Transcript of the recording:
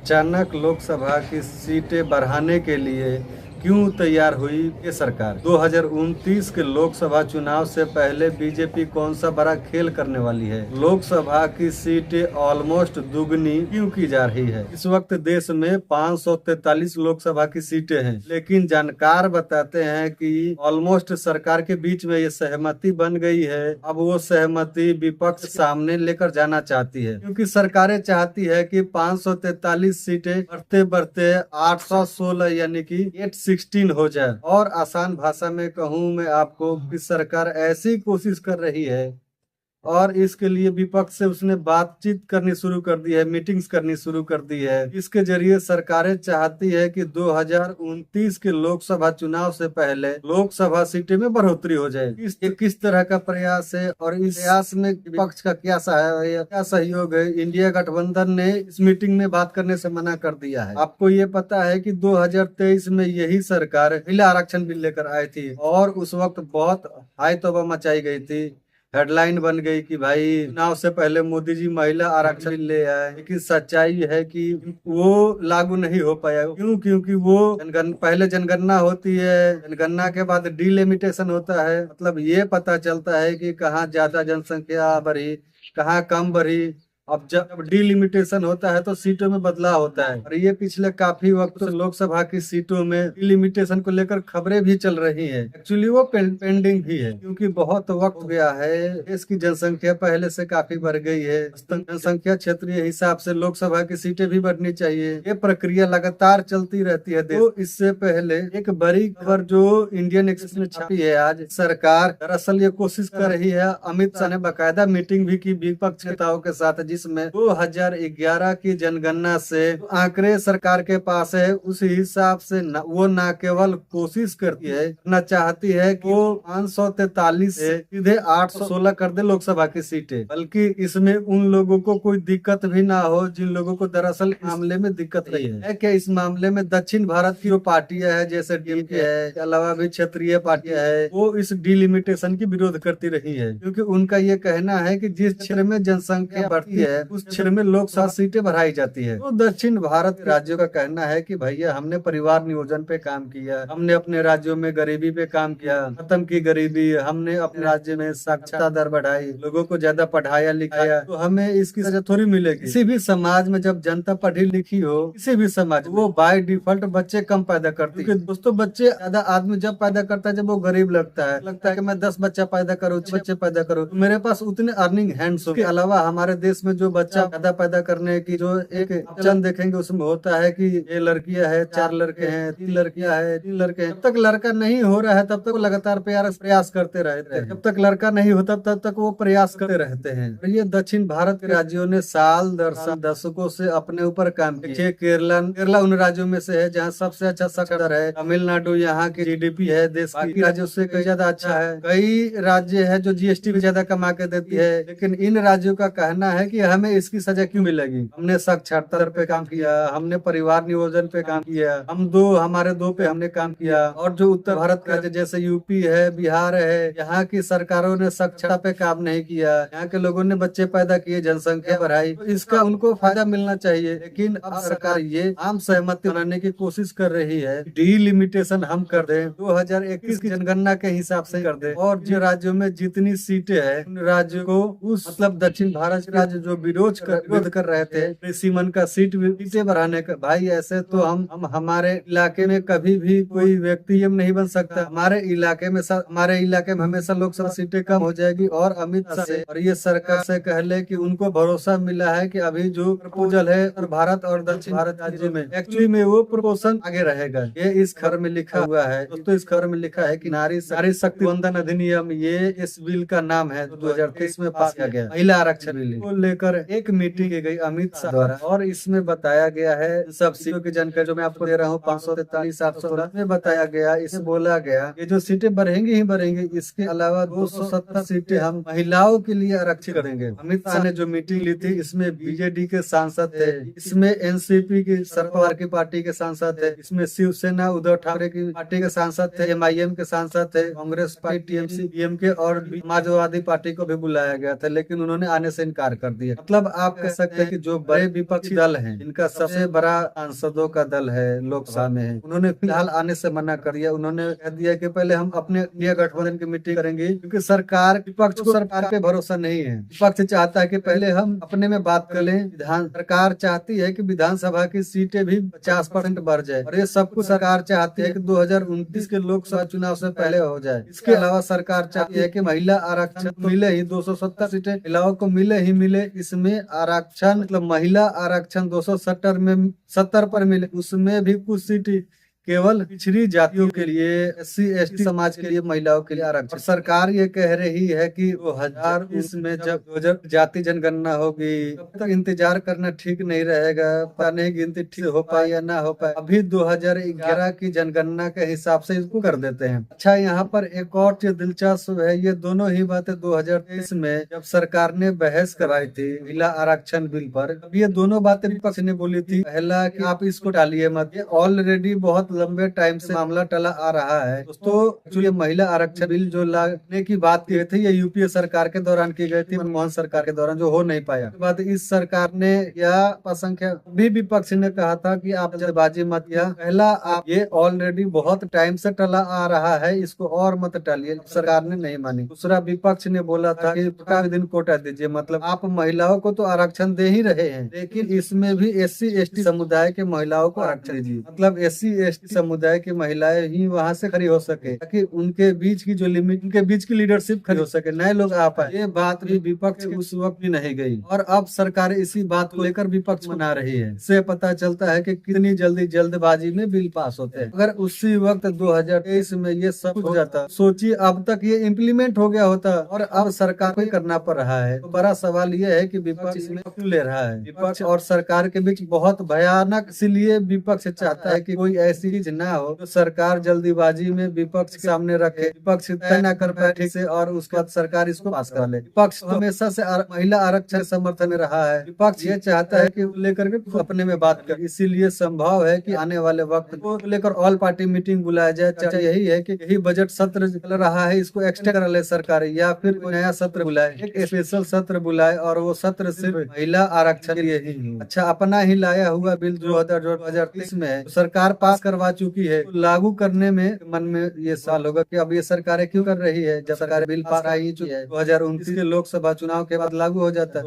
अचानक लोकसभा की सीटें बढ़ाने के लिए क्यों तैयार हुई ये सरकार? 2029 के लोकसभा चुनाव से पहले बीजेपी कौन सा बड़ा खेल करने वाली है? लोकसभा की सीटें ऑलमोस्ट दुगनी क्यों की जा रही है? इस वक्त देश में 543 लोकसभा की सीटें हैं, लेकिन जानकार बताते हैं कि ऑलमोस्ट सरकार के बीच में ये सहमति बन गई है। अब वो सहमति विपक्ष सामने लेकर जाना चाहती है, क्योंकि सरकारें चाहती है कि 543 सीटें बढ़ते बढ़ते 816 यानी कि 816 हो जाए। और आसान भाषा में कहूँ मैं आपको कि सरकार ऐसी कोशिश कर रही है और इसके लिए विपक्ष से उसने बातचीत करनी शुरू कर दी है, मीटिंग्स करनी शुरू कर दी है। इसके जरिए सरकारें चाहती है कि 2029 के लोकसभा चुनाव से पहले लोकसभा सीटें में बढ़ोतरी हो जाए। ये किस तरह का प्रयास है और इस प्रयास में विपक्ष का क्या सहयोग है? इंडिया गठबंधन ने इस मीटिंग में बात करने से मना कर दिया है। आपको ये पता है कि 2023 में यही सरकार महिला आरक्षण बिल लेकर आई थी और उस वक्त बहुत हाई तौबा मचाई गई थी। हेडलाइन बन गई कि भाई चुनाव से पहले मोदी जी महिला आरक्षण ले आए, लेकिन सच्चाई है कि वो लागू नहीं हो पाया। क्यों? क्योंकि वो पहले जनगणना होती है, जनगणना के बाद डिलिमिटेशन होता है। मतलब ये पता चलता है कि कहाँ ज्यादा जनसंख्या बढ़ी, कहाँ कम बढ़ी। अब जब डिलिमिटेशन होता है तो सीटों में बदलाव होता है, और ये पिछले काफी वक्त से लोकसभा की सीटों में डिलिमिटेशन को लेकर खबरें भी चल रही हैं। एक्चुअली वो पेंडिंग भी है, क्योंकि बहुत वक्त हो गया है। देश की जनसंख्या पहले से काफी बढ़ गई है। जनसंख्या क्षेत्रीय हिसाब से लोकसभा की सीटें भी बढ़नी चाहिए। ये प्रक्रिया लगातार चलती रहती है। तो इससे पहले एक बड़ी खबर जो इंडियन एक्सप्रेस ने छापी है आज, सरकार दरअसल ये कोशिश कर रही है। अमित शाह ने बाकायदा मीटिंग भी की विपक्ष नेताओं के साथ, जिसमें 2011 की जनगणना से आंकड़े सरकार के पास है उस हिसाब से वो न केवल कोशिश करती है, न चाहती है कि वो 543 से सीधे 816 कर दे लोकसभा की सीटें, बल्कि इसमें उन लोगों को कोई दिक्कत भी ना हो जिन लोगों को दरअसल मामले में दिक्कत नहीं है। क्या इस मामले में दक्षिण भारत की जो पार्टियां है, जैसे डीएमके है, के अलावा भी क्षेत्रीय पार्टियां है, वो इस डिलिमिटेशन की विरोध करती रही है, क्योंकि उनका ये कहना है कि जिस क्षेत्र में जनसंख्या बढ़ती है उस क्षेत्र में लोकसभा सीटें बढ़ाई जाती है। तो दक्षिण भारत के राज्यों का कहना है कि भैया हमने परिवार नियोजन पे काम किया, हमने अपने राज्यों में गरीबी पे काम किया, खत्म की गरीबी, हमने अपने राज्य में साक्षरता दर बढ़ाई, लोगों को ज्यादा पढ़ाया लिखाया, तो हमें इसकी सजा थोड़ी मिलेगी। किसी भी समाज में जब जनता पढ़ी लिखी हो, किसी भी समाज, वो बाय डिफॉल्ट बच्चे कम पैदा करती है। दोस्तों, बच्चे ज्यादा आदमी जब पैदा करता है जब वो गरीब लगता है कि मैं 10 बच्चा पैदा करूँ, 6 बच्चे पैदा करूँ, तो मेरे पास उतने अर्निंग हैंड्स हो। इसके अलावा हमारे देश में जो बच्चा ज्यादा पैदा करने की जो एक चलन देखेंगे, उसमें होता है कि ये लड़कियां है, 4 लड़के हैं, 3 लड़कियां है, 3 लड़के हैं। जब तक लड़का नहीं हो रहा है तब तक वो लगातार प्रयास करते रहते हैं। जब तक लड़का नहीं होता तब तक वो प्रयास करते रहते हैं। और ये दक्षिण भारत के राज्यों ने साल दर साल दशकों से अपने ऊपर काम किया। केरला उन राज्यों में से है जहाँ सबसे अच्छा साक्षरता दर है। तमिलनाडु यहाँ की जीडीपी है देश की राज्यों से कई ज्यादा अच्छा है। कई राज्य है जो जीएसटी भी ज्यादा कमा के देती है, लेकिन इन राज्यों का कहना है कि हमें इसकी सजा क्यों मिलेगी। हमने साक्षरता दर पे काम किया, हमने परिवार नियोजन पे काम किया, हमारे दो पे हमने काम किया। और जो उत्तर भारत का राज्य जैसे यूपी है, बिहार है, यहाँ की सरकारों ने साक्षरता पे काम नहीं किया। यहाँ के लोगों ने बच्चे पैदा किए, जनसंख्या बढ़ाई, तो इसका उनको फायदा मिलना चाहिए। लेकिन अब सरकार ये आम सहमति बनाने की कोशिश कर रही है, डिलिमिटेशन हम कर दें, 2021 की जनगणना के हिसाब से कर दें, और जो राज्यों में जितनी सीटें है उन राज्यों को उस मतलब दक्षिण भारत के राज्य जो विरोध कर रहे थे सीमन का सीटें बढ़ाने का, भाई ऐसे तो हम हमारे इलाके में कभी भी कोई व्यक्ति एम नहीं बन सकता। हमारे इलाके में हमेशा लोकसभा सीटें कम हो जाएगी। और अमित शाह से और ये सरकार से कह ले कि उनको भरोसा मिला है कि अभी जो प्रपोजल है उत्तर भारत और दक्षिण भारत राज्यों में एक्चुअली में वो प्रपोजल आगे रहेगा। ये इस खबर में लिखा हुआ है दोस्तों। इस खबर में लिखा है कि नारी शक्ति वंदन अधिनियम, ये इस बिल का नाम है, 2023 में पास किया गया महिला आरक्षण बिल को लेकर एक मीटिंग की गई अमित शाह द्वारा, और इसमें बताया गया है सब सीटों की जानकारी जो मैं आपको दे रहा हूँ 543 816 में बताया गया। इसमें बोला गया ये जो सीटें बढ़ेंगी ही बढ़ेंगी, इसके अलावा 270 सीटें हम महिलाओं के लिए आरक्षित करेंगे। अमित शाह ने जो मीटिंग ली थी इसमें बीजेडी के सांसद थे, इसमें एनसीपी की शरद पवार की पार्टी के सांसद थे, इसमें शिवसेना उद्धव ठाकरे की पार्टी के सांसद थे, एमआईएम के सांसद थे, कांग्रेस पार्टी, टीएमसी, डीएमके और समाजवादी पार्टी को भी बुलाया गया था, लेकिन उन्होंने आने से इनकार कर दिया। रही है। मतलब आप कह सकते हैं कि जो बड़े विपक्षी दल हैं, इनका सबसे बड़ा सांसदों का दल है लोकसभा में, उन्होंने फिलहाल आने से मना कर दिया। उन्होंने कह दिया कि पहले हम अपने इंडिया गठबंधन की मीटिंग करेंगे, क्योंकि सरकार विपक्ष को सरकार पे भरोसा नहीं है। विपक्ष चाहता है कि पहले हम अपने में बात कर लें। सरकार चाहती है कि विधानसभा की सीटें भी 50% बढ़ जाए, और ये सब कुछ सरकार चाहती है कि 2029 के लोकसभा चुनाव से पहले हो जाए। इसके अलावा सरकार चाहती है कि महिला आरक्षण मिले ही, 270 सीटें महिलाओं को मिले ही मिले। इसमें आरक्षण मतलब महिला आरक्षण 270 में 70 पर मिले, उसमें भी कुछ सीटें केवल पिछड़ी जातियों के लिए, SC/ST समाज के लिए, महिलाओं के लिए आरक्षण। सरकार ये कह रही है कि 2020 में जब जाति जनगणना होगी तब तक इंतजार करना ठीक नहीं रहेगा। पता नहीं गिनती ठीक हो पाए या ना हो पाए। अभी 2011 की जनगणना के हिसाब से इसको कर देते हैं। अच्छा, यहाँ पर एक और चीज दिलचस्प है। ये दोनों ही बातें 2023 में जब सरकार ने बहस कराई थी महिला आरक्षण बिल पर, अब ये दोनों बातें विपक्ष ने बोली थी। पहला कि आप इसको टालिए मत, ये ऑलरेडी बहुत लंबे टाइम से मामला टला आ रहा है। दोस्तों, ये महिला आरक्षण बिल जो लाने की बात की थी, ये यूपीए सरकार के दौरान की गई थी, मनमोहन सरकार के दौरान, जो हो नहीं पाया। बाद इस सरकार ने या असंख्य भी विपक्ष ने कहा था कि आप जल्दबाजी मत किया। पहला, आप ये ऑलरेडी बहुत टाइम से टला आ रहा है, इसको और मत टालिए। सरकार ने नहीं मानी। दूसरा, विपक्ष ने बोला था कि दिन कोटा दीजिए, मतलब आप महिलाओं को तो आरक्षण दे ही रहे हैं, लेकिन इसमें भी SC/ST समुदाय के महिलाओं को आरक्षण दीजिए। मतलब SC/ST समुदाय की महिलाएं ही वहां से खड़ी हो सके, ताकि उनके बीच की जो लिमिट, उनके बीच की लीडरशिप खड़ी हो सके, नए लोग आ पाए। ये बात भी विपक्ष उस वक्त भी नहीं गई, और अब सरकार इसी बात को लेकर विपक्ष मना रही है। इससे पता चलता है कि कितनी जल्दबाजी में बिल पास होते हैं। अगर उसी वक्त 2023 में ये सब हो जाता, सोचिए अब तक ये इम्प्लीमेंट हो गया होता, और अब सरकार को करना पड़ रहा है। तो बड़ा सवाल ये है कि विपक्ष इसमें क्यों ले रहा है। विपक्ष और सरकार के बीच बहुत भयानक, इसलिए विपक्ष चाहता है कि कोई ऐसी चीज ना हो तो सरकार जल्दीबाजी में विपक्ष के सामने रखे, विपक्ष तय न कर पाए ठीक से, और उसके बाद सरकार इसको पास कर ले। विपक्ष हमेशा से महिला आरक्षण समर्थन में रहा है। विपक्ष ये चाहता है कि लेकर के अपने में बात कर। इसीलिए संभव है कि आने वाले वक्त को लेकर ऑल पार्टी मीटिंग बुलाया जाए। चाहे यही है कि यही बजट सत्र चल रहा है, इसको एक्सटेंड कर ले सरकार, या फिर नया सत्र बुलाए, एक स्पेशल सत्र बुलाए, और वो सत्र सिर्फ महिला आरक्षण के लिए ही। अच्छा, अपना ही लाया हुआ बिल 2023 में है, सरकार पास करवा चुकी है, तो लागू करने में मन में ये सवाल होगा कि अब ये सरकारें क्यों कर रही है, जब सरकार बिल पास आई चुकी है। 2029 के लोकसभा चुनाव के बाद लागू हो जाता है।